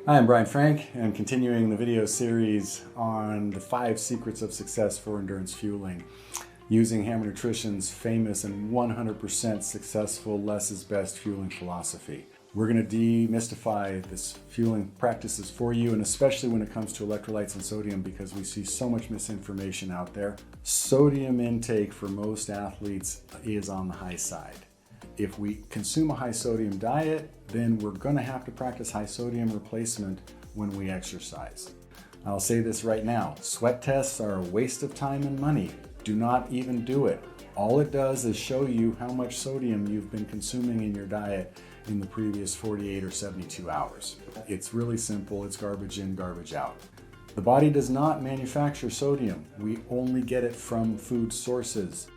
Hi, I'm Brian Frank, and continuing the video series on the 5 secrets of success for endurance fueling using Hammer Nutrition's famous and 100% successful less is best fueling philosophy. We're going to demystify this fueling practices for you, and especially when it comes to electrolytes and sodium, because we see so much misinformation out there. Sodium intake for most athletes is on the high side. If we consume a high sodium diet, then we're going to have to practice high sodium replacement when we exercise. I'll say this right now, sweat tests are a waste of time and money. Do not even do it. All it does is show you how much sodium you've been consuming in your diet in the previous 48 or 72 hours. It's really simple. It's garbage in, garbage out. The body does not manufacture sodium. We only get it from food sources.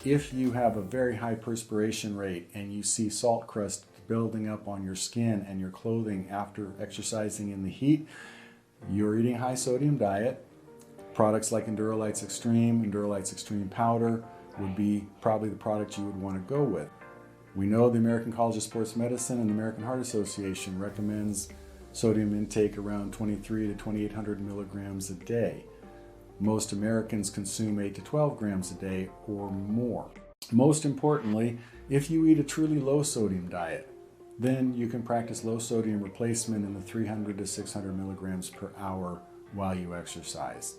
If you have a very high perspiration rate and you see salt crust building up on your skin and your clothing after exercising in the heat, you're eating a high sodium diet. Products like Electrolytes Extreme Powder would be probably the product you would want to go with. We know the American College of Sports Medicine and the American Heart Association recommends sodium intake around 23 to 2,800 milligrams a day. Most Americans consume 8 to 12 grams a day or more. Most importantly, if you eat a truly low sodium diet, then you can practice low sodium replacement in the 300 to 600 milligrams per hour while you exercise.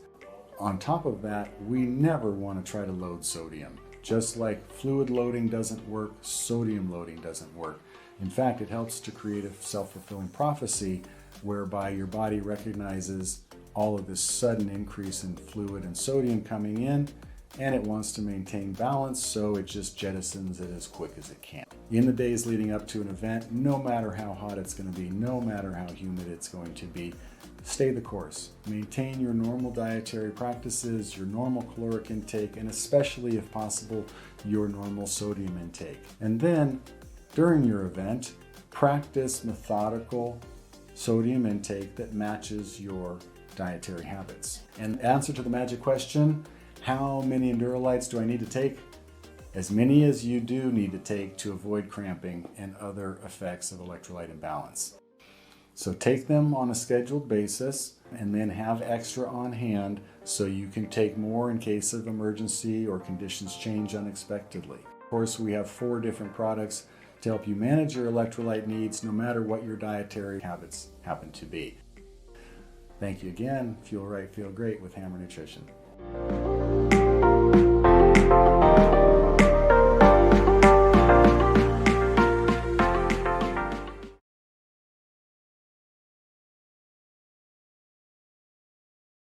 On top of that, we never want to try to load sodium. Just like fluid loading doesn't work, sodium loading doesn't work. In fact, it helps to create a self-fulfilling prophecy whereby your body recognizes all of this sudden increase in fluid and sodium coming in, and it wants to maintain balance, so it just jettisons it as quick as it can. In the days leading up to an event, no matter how hot it's going to be, no matter how humid it's going to be, stay the course. Maintain your normal dietary practices, your normal caloric intake, and especially, if possible, your normal sodium intake. And then, during your event, practice methodical sodium intake that matches your dietary habits. And answer to the magic question, how many Electrolytes do I need to take? As many as you do need to take to avoid cramping and other effects of electrolyte imbalance. So take them on a scheduled basis and then have extra on hand so you can take more in case of emergency or conditions change unexpectedly. Of course, we have 4 different products to help you manage your electrolyte needs no matter what your dietary habits happen to be. Thank you again. Fuel right, feel great with Hammer Nutrition.